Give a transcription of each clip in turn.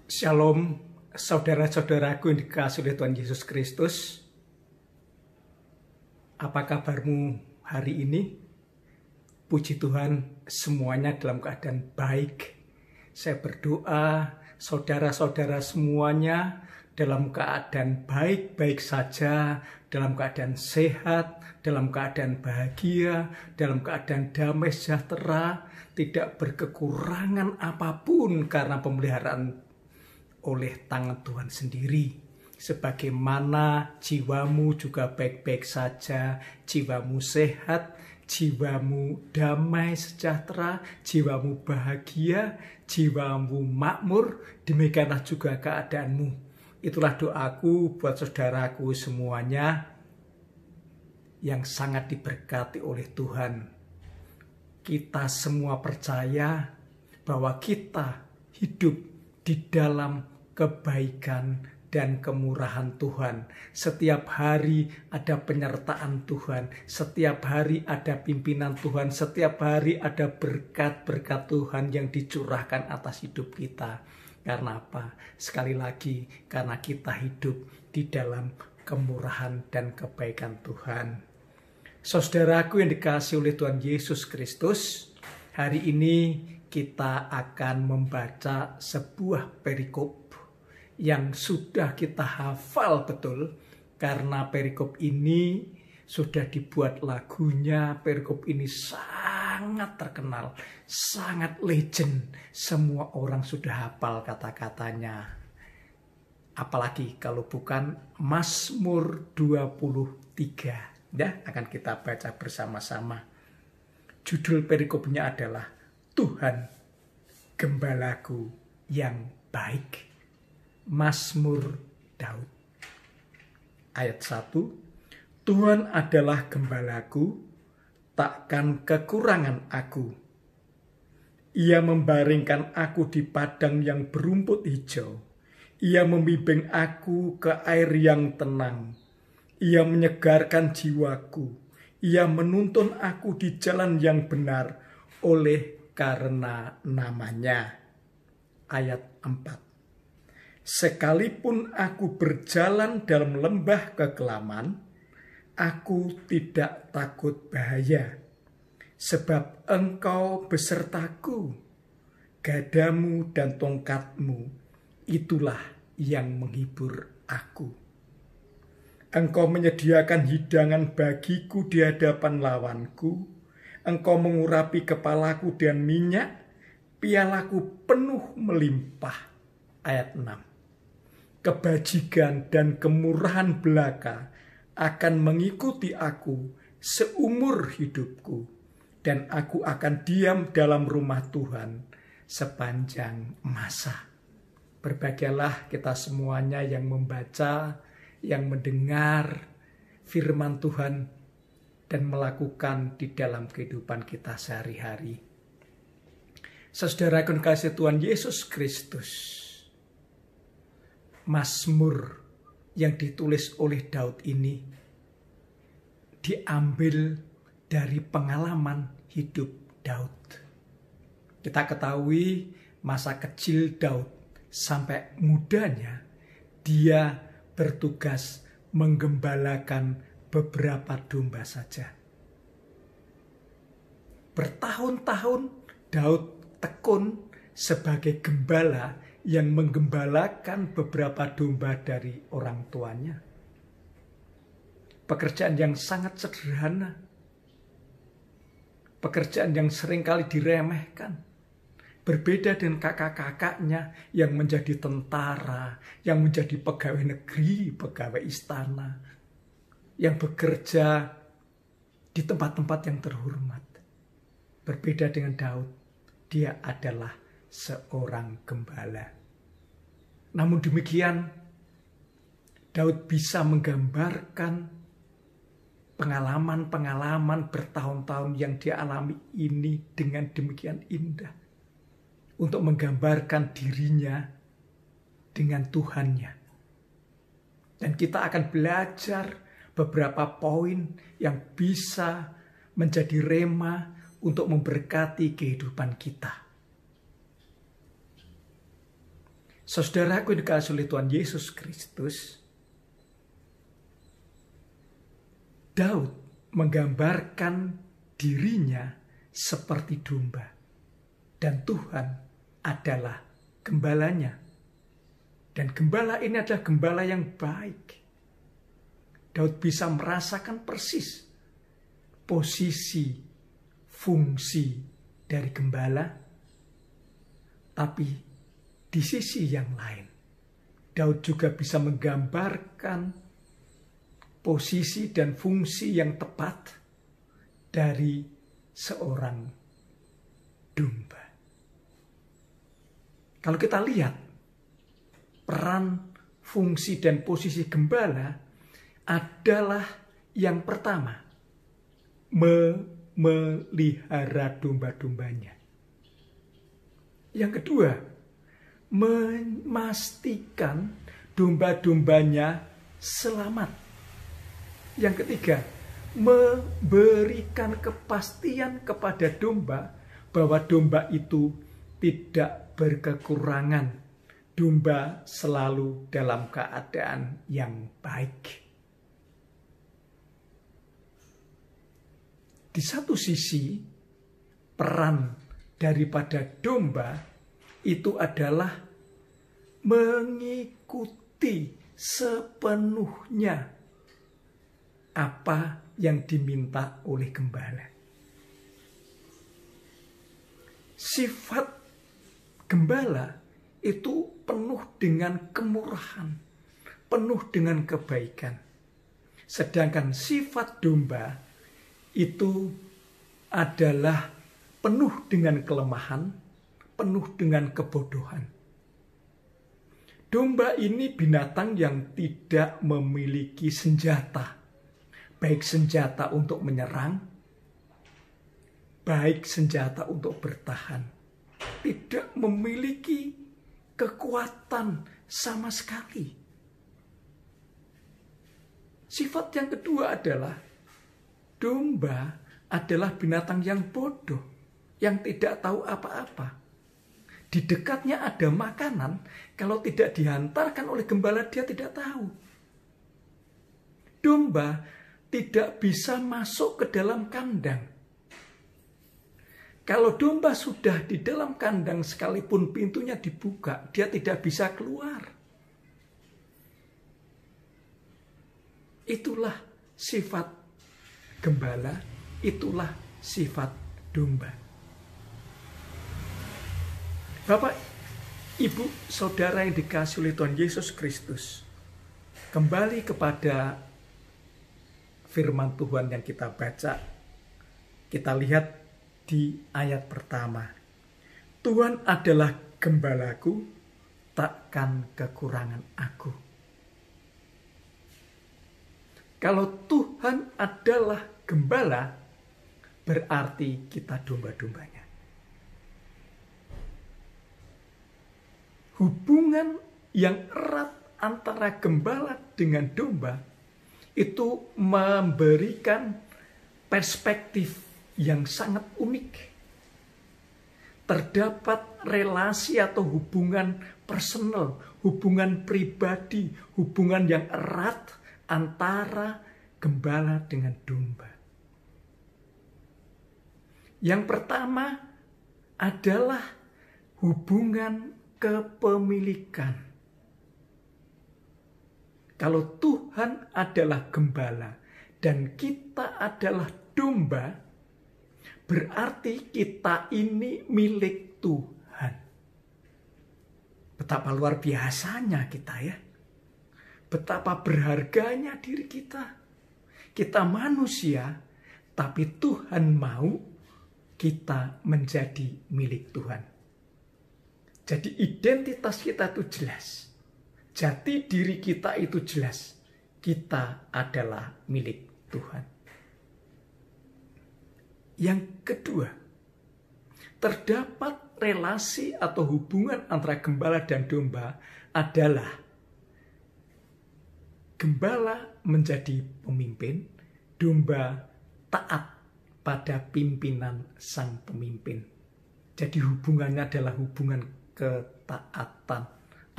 Shalom, saudara-saudaraku yang dikasihi oleh Tuhan Yesus Kristus. Apa kabarmu hari ini? Puji Tuhan, semuanya dalam keadaan baik. Saya berdoa, saudara-saudara semuanya dalam keadaan baik-baik saja, dalam keadaan sehat, dalam keadaan bahagia, dalam keadaan damai sejahtera, tidak berkekurangan apapun karena pemeliharaan oleh tangan Tuhan sendiri. Sebagaimana jiwamu juga baik-baik saja, jiwamu sehat, jiwamu damai sejahtera, jiwamu bahagia, jiwamu makmur, demikianlah juga keadaanmu. Itulah doaku buat saudaraku semuanya yang sangat diberkati oleh Tuhan. Kita semua percaya bahwa kita hidup di dalam kebaikan dan kemurahan Tuhan. Setiap hari ada penyertaan Tuhan. Setiap hari ada pimpinan Tuhan. Setiap hari ada berkat-berkat Tuhan yang dicurahkan atas hidup kita. Karena apa? Sekali lagi, karena kita hidup di dalam kemurahan dan kebaikan Tuhan. Saudaraku yang dikasihi oleh Tuhan Yesus Kristus, hari ini kita akan membaca sebuah perikop yang sudah kita hafal betul, karena perikop ini sudah dibuat lagunya. Perikop ini sangat terkenal, sangat legend. Semua orang sudah hafal kata-katanya. Apalagi kalau bukan Mazmur 23. Ya, akan kita baca bersama-sama. Judul perikopnya adalah Tuhan Gembalaku yang baik. Mazmur Daud. Ayat 1. Tuhan adalah gembalaku, takkan kekurangan aku. Ia membaringkan aku di padang yang berumput hijau. Ia membimbing aku ke air yang tenang. Ia menyegarkan jiwaku. Ia menuntun aku di jalan yang benar oleh karena namanya. Ayat 4. Sekalipun aku berjalan dalam lembah kekelaman, aku tidak takut bahaya. Sebab Engkau besertaku, gadamu dan tongkatmu, itulah yang menghibur aku. Engkau menyediakan hidangan bagiku di hadapan lawanku. Engkau mengurapi kepalaku dengan minyak, pialaku penuh melimpah. Ayat 6. Kebajikan dan kemurahan belaka akan mengikuti aku seumur hidupku, dan aku akan diam dalam rumah Tuhan sepanjang masa. Berbahagialah kita semuanya yang membaca, yang mendengar firman Tuhan dan melakukan di dalam kehidupan kita sehari-hari. Saudara kasih Tuhan Yesus Kristus, Mazmur yang ditulis oleh Daud ini diambil dari pengalaman hidup Daud. Kita ketahui masa kecil Daud sampai mudanya dia bertugas menggembalakan beberapa domba saja. Bertahun-tahun Daud tekun sebagai gembala yang menggembalakan beberapa domba dari orang tuanya. Pekerjaan yang sangat sederhana. Pekerjaan yang seringkali diremehkan. Berbeda dengan kakak-kakaknya yang menjadi tentara, yang menjadi pegawai negeri, pegawai istana, yang bekerja di tempat-tempat yang terhormat. Berbeda dengan Daud, dia adalah seorang gembala. Namun demikian, Daud bisa menggambarkan pengalaman-pengalaman bertahun-tahun yang dia alami ini dengan demikian indah. Untuk menggambarkan dirinya dengan Tuhannya. Dan kita akan belajar beberapa poin yang bisa menjadi rema untuk memberkati kehidupan kita. Saudaraku yang dikasihi oleh Tuhan Yesus Kristus, Daud menggambarkan dirinya seperti domba, dan Tuhan adalah gembalanya. Dan gembala ini adalah gembala yang baik. Daud bisa merasakan persis posisi, fungsi dari gembala, tapi di sisi yang lain, Daud juga bisa menggambarkan posisi dan fungsi yang tepat dari seorang domba. Kalau kita lihat peran, fungsi, dan posisi gembala adalah yang pertama, memelihara domba-dombanya. Yang kedua, memastikan domba-dombanya selamat. Yang ketiga, memberikan kepastian kepada domba bahwa domba itu tidak berkekurangan. Domba selalu dalam keadaan yang baik. Di satu sisi, peran daripada domba itu adalah mengikuti sepenuhnya apa yang diminta oleh gembala. Sifat gembala itu penuh dengan kemurahan, penuh dengan kebaikan. Sedangkan sifat domba itu adalah penuh dengan kelemahan, penuh dengan kebodohan. Domba ini binatang yang tidak memiliki senjata, baik senjata untuk menyerang, baik senjata untuk bertahan. Tidak memiliki kekuatan sama sekali. Sifat yang kedua adalah domba adalah binatang yang bodoh, yang tidak tahu apa-apa. Di dekatnya ada makanan, kalau tidak dihantarkan oleh gembala dia tidak tahu. Domba tidak bisa masuk ke dalam kandang. Kalau domba sudah di dalam kandang sekalipun pintunya dibuka, dia tidak bisa keluar. Itulah sifat gembala, itulah sifat domba. Bapak, Ibu, Saudara yang dikasihi oleh Tuhan Yesus Kristus, kembali kepada firman Tuhan yang kita baca. Kita lihat di ayat pertama. Tuhan adalah gembalaku, takkan kekurangan aku. Kalau Tuhan adalah gembala, berarti kita domba-dombanya. Hubungan yang erat antara gembala dengan domba itu memberikan perspektif yang sangat unik. Terdapat relasi atau hubungan personal, hubungan pribadi, hubungan yang erat antara gembala dengan domba. Yang pertama adalah hubungan kepemilikan. Kalau Tuhan adalah gembala dan kita adalah domba, berarti kita ini milik Tuhan. Betapa luar biasanya kita ya. Betapa berharganya diri kita. Kita manusia, tapi Tuhan mau kita menjadi milik Tuhan. Jadi identitas kita itu jelas. Jati diri kita itu jelas. Kita adalah milik Tuhan. Yang kedua, terdapat relasi atau hubungan antara gembala dan domba adalah gembala menjadi pemimpin, domba taat pada pimpinan sang pemimpin. Jadi hubungannya adalah hubungan ketaatan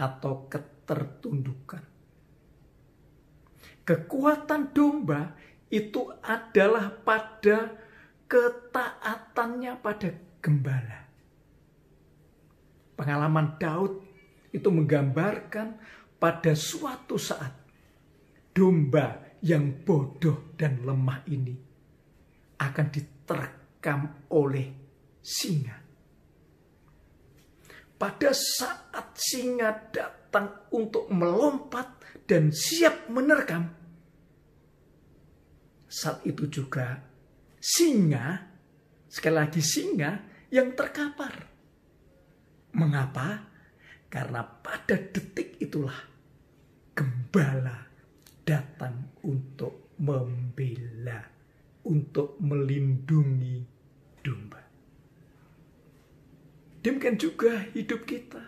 atau ketertundukan. Kekuatan domba itu adalah pada ketaatannya pada gembala. Pengalaman Daud itu menggambarkan pada suatu saat domba yang bodoh dan lemah ini akan diterkam oleh singa. Pada saat singa datang untuk melompat dan siap menerkam, saat itu juga singa, sekali lagi singa yang terkapar. Mengapa? Karena pada detik itulah gembala datang untuk membela, untuk melindungi domba. Demikian juga hidup kita.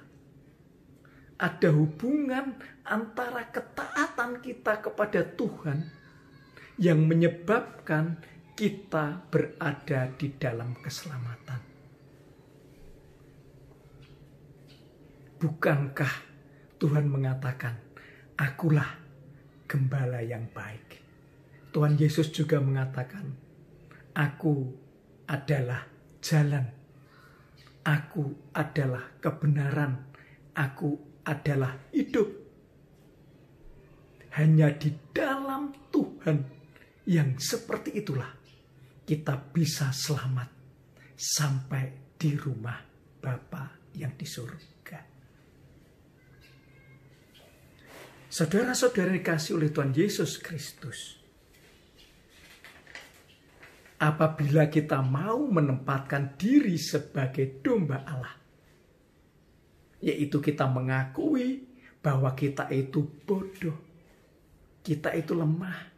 Ada hubungan antara ketaatan kita kepada Tuhan yang menyebabkan kita berada di dalam keselamatan. Bukankah Tuhan mengatakan, "Akulah gembala yang baik." Tuhan Yesus juga mengatakan, "Aku adalah jalan. Aku adalah kebenaran. Aku adalah hidup." Hanya di dalam Tuhan yang seperti itulah kita bisa selamat sampai di rumah Bapa yang di surga. Saudara-saudara dikasihi oleh Tuhan Yesus Kristus, apabila kita mau menempatkan diri sebagai domba Allah, yaitu kita mengakui bahwa kita itu bodoh, kita itu lemah,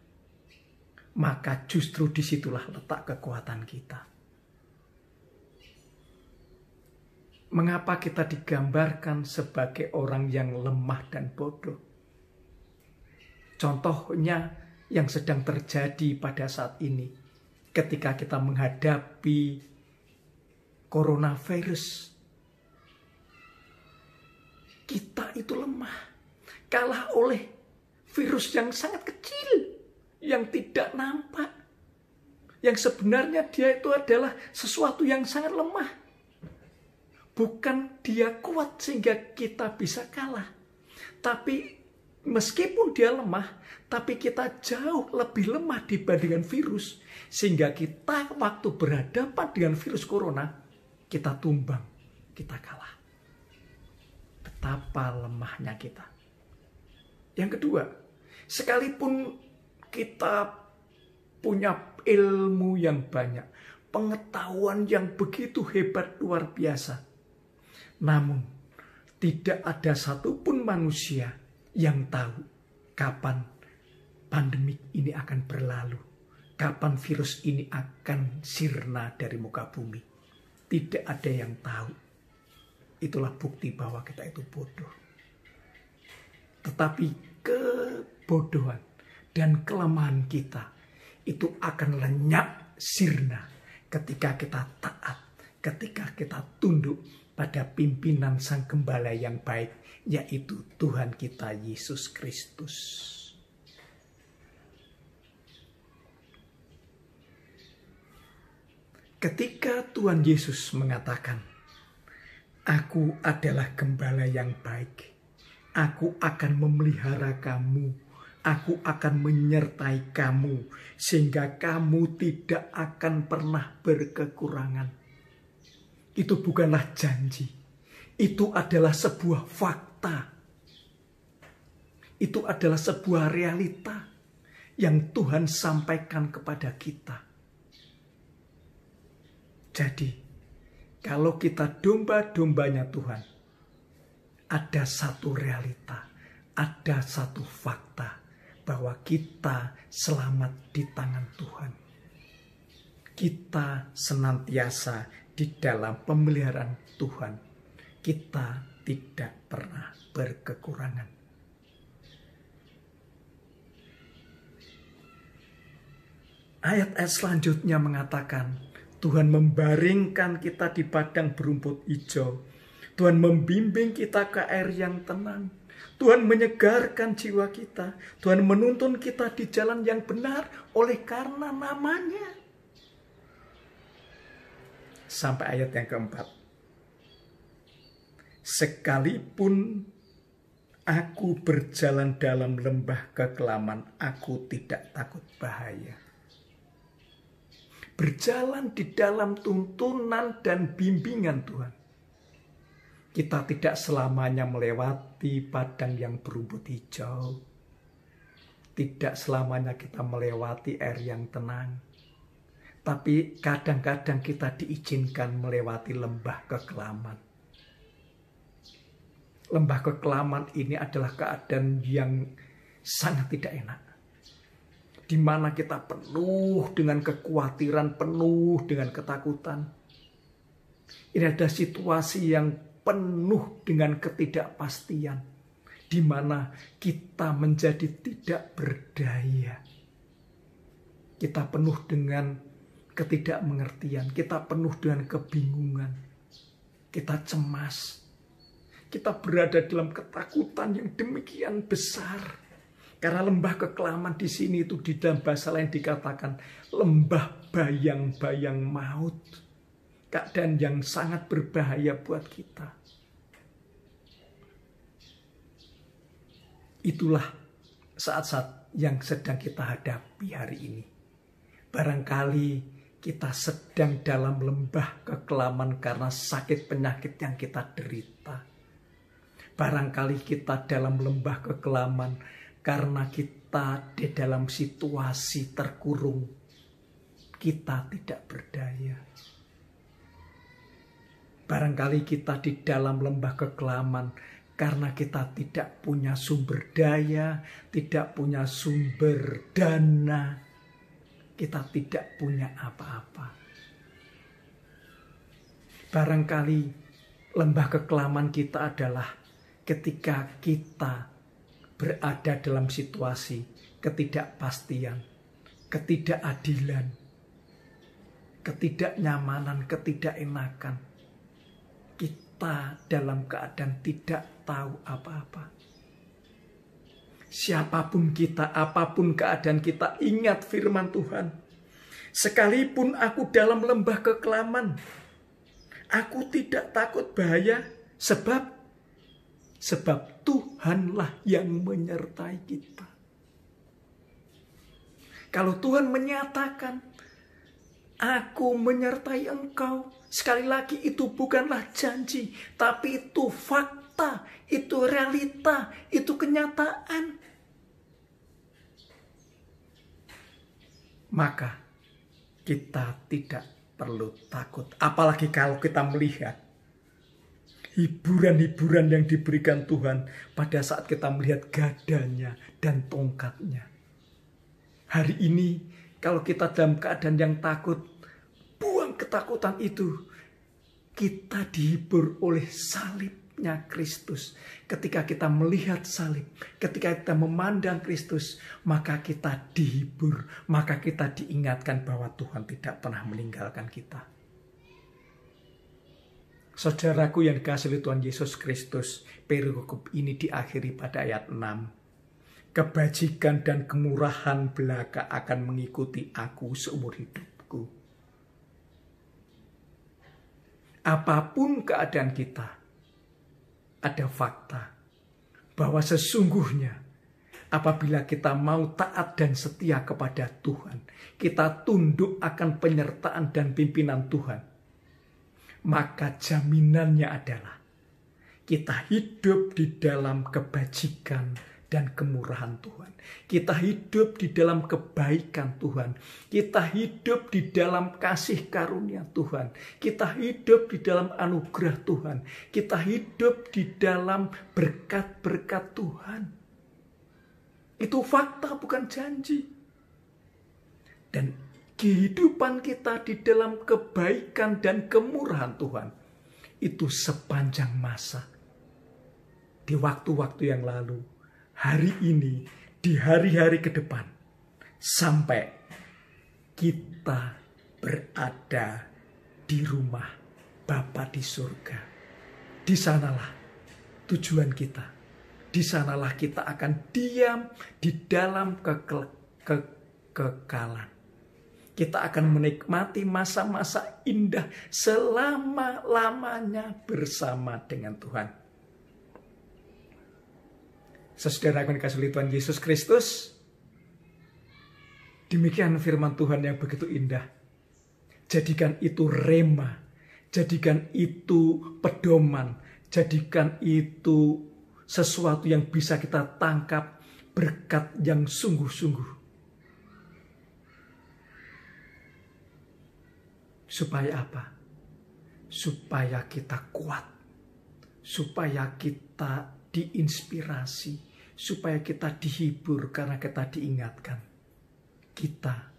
maka justru disitulah letak kekuatan kita. Mengapa kita digambarkan sebagai orang yang lemah dan bodoh? Contohnya yang sedang terjadi pada saat ini, ketika kita menghadapi coronavirus, kita itu lemah, kalah oleh virus yang sangat kecil, yang tidak nampak, yang sebenarnya dia itu adalah sesuatu yang sangat lemah. Bukan dia kuat sehingga kita bisa kalah, tapi meskipun dia lemah, tapi kita jauh lebih lemah dibandingkan virus, sehingga kita waktu berhadapan dengan virus corona, kita tumbang, kita kalah. Betapa lemahnya kita. Yang kedua, sekalipun kita punya ilmu yang banyak, pengetahuan yang begitu hebat luar biasa, namun tidak ada satupun manusia yang tahu kapan pandemik ini akan berlalu, kapan virus ini akan sirna dari muka bumi. Tidak ada yang tahu. Itulah bukti bahwa kita itu bodoh. Tetapi kebodohan dan kelemahan kita itu akan lenyap sirna ketika kita taat, ketika kita tunduk pada pimpinan Sang Gembala yang baik, yaitu Tuhan kita Yesus Kristus. Ketika Tuhan Yesus mengatakan, "Aku adalah gembala yang baik, aku akan memelihara kamu, aku akan menyertai kamu, sehingga kamu tidak akan pernah berkekurangan." Itu bukanlah janji, itu adalah sebuah fakta. Itu adalah sebuah realita yang Tuhan sampaikan kepada kita. Jadi, kalau kita domba-dombanya Tuhan, ada satu realita, ada satu fakta bahwa kita selamat di tangan Tuhan. Kita senantiasa di dalam pemeliharaan Tuhan. Kita tidak pernah berkekurangan. Ayat-ayat selanjutnya mengatakan, Tuhan membaringkan kita di padang berumput hijau, Tuhan membimbing kita ke air yang tenang. Tuhan menyegarkan jiwa kita. Tuhan menuntun kita di jalan yang benar oleh karena namanya. Sampai ayat yang keempat. Sekalipun aku berjalan dalam lembah kekelaman, aku tidak takut bahaya. Berjalan di dalam tuntunan dan bimbingan Tuhan. Kita tidak selamanya melewati padang yang berumput hijau. Tidak selamanya kita melewati air yang tenang. Tapi kadang-kadang kita diizinkan melewati lembah kekelaman. Lembah kekelaman ini adalah keadaan yang sangat tidak enak. Di mana kita penuh dengan kekhawatiran, penuh dengan ketakutan. Ini ada situasi yang penuh dengan ketidakpastian, di mana kita menjadi tidak berdaya. Kita penuh dengan ketidakmengertian, kita penuh dengan kebingungan, kita cemas, kita berada dalam ketakutan yang demikian besar. Karena lembah kekelaman di sini itu di dalam bahasa lain dikatakan lembah bayang-bayang maut. Keadaan yang sangat berbahaya buat kita. Itulah saat-saat yang sedang kita hadapi hari ini. Barangkali kita sedang dalam lembah kekelaman karena sakit penyakit yang kita derita. Barangkali kita dalam lembah kekelaman karena kita di dalam situasi terkurung. Kita tidak berdaya. Barangkali kita di dalam lembah kekelaman karena kita tidak punya sumber daya, tidak punya sumber dana, kita tidak punya apa-apa. Barangkali lembah kekelaman kita adalah ketika kita berada dalam situasi ketidakpastian, ketidakadilan, ketidaknyamanan, ketidakenakan. Kita dalam keadaan tidak tahu apa-apa. Siapapun kita, apapun keadaan kita, ingat firman Tuhan. Sekalipun aku dalam lembah kekelaman, aku tidak takut bahaya, sebab Tuhanlah yang menyertai kita. Kalau Tuhan menyatakan, aku menyertai engkau. Sekali lagi itu bukanlah janji, tapi itu fakta, itu realita, itu kenyataan. Maka kita tidak perlu takut. Apalagi kalau kita melihat hiburan-hiburan yang diberikan Tuhan pada saat kita melihat gadanya dan tongkatnya. Hari ini kalau kita dalam keadaan yang takut, buang ketakutan itu. Kita dihibur oleh salibnya Kristus. Ketika kita melihat salib, ketika kita memandang Kristus, maka kita dihibur. Maka kita diingatkan bahwa Tuhan tidak pernah meninggalkan kita. Saudaraku yang dikasihi Tuhan Yesus Kristus, perikop ini diakhiri pada ayat 6. Kebajikan dan kemurahan belaka akan mengikuti aku seumur hidupku. Apapun keadaan kita, ada fakta bahwa sesungguhnya apabila kita mau taat dan setia kepada Tuhan, kita tunduk akan penyertaan dan pimpinan Tuhan, maka jaminannya adalah kita hidup di dalam kebajikan dan kemurahan Tuhan. Kita hidup di dalam kebaikan Tuhan. Kita hidup di dalam kasih karunia Tuhan. Kita hidup di dalam anugerah Tuhan. Kita hidup di dalam berkat-berkat Tuhan. Itu fakta, bukan janji. Dan kehidupan kita di dalam kebaikan dan kemurahan Tuhan itu sepanjang masa. Di waktu-waktu yang lalu, hari ini, di hari-hari ke depan, sampai kita berada di rumah Bapa di surga. Di sanalah tujuan kita. Di sanalah kita akan diam di dalam kekekalan. Kita akan menikmati masa-masa indah selama-lamanya bersama dengan Tuhan. Saudara yang dikasihi Tuhan Yesus Kristus, demikian firman Tuhan yang begitu indah. Jadikan itu rema, jadikan itu pedoman, jadikan itu sesuatu yang bisa kita tangkap, berkat yang sungguh-sungguh. Supaya apa? Supaya kita kuat, supaya kita diinspirasi, supaya kita dihibur karena kita diingatkan. Kita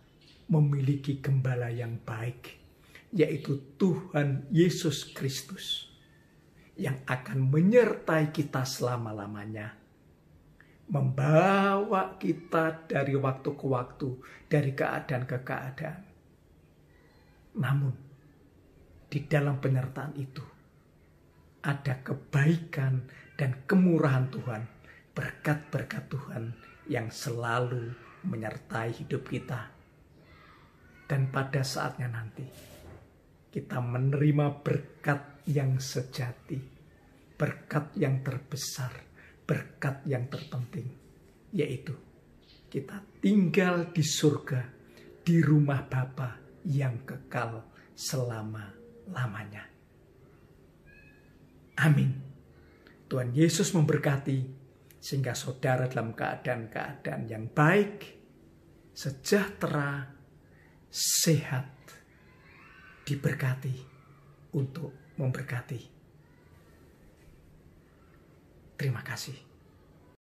memiliki gembala yang baik, yaitu Tuhan Yesus Kristus, yang akan menyertai kita selama-lamanya. Membawa kita dari waktu ke waktu, dari keadaan ke keadaan. Namun, di dalam penyertaan itu, ada kebaikan dan kemurahan Tuhan, berkat-berkat Tuhan yang selalu menyertai hidup kita. Dan pada saatnya nanti, kita menerima berkat yang sejati, berkat yang terbesar, berkat yang terpenting, yaitu kita tinggal di surga, di rumah Bapa yang kekal selama-lamanya. Amin. Tuhan Yesus memberkati, sehingga saudara dalam keadaan-keadaan yang baik, sejahtera, sehat, diberkati untuk memberkati. Terima kasih.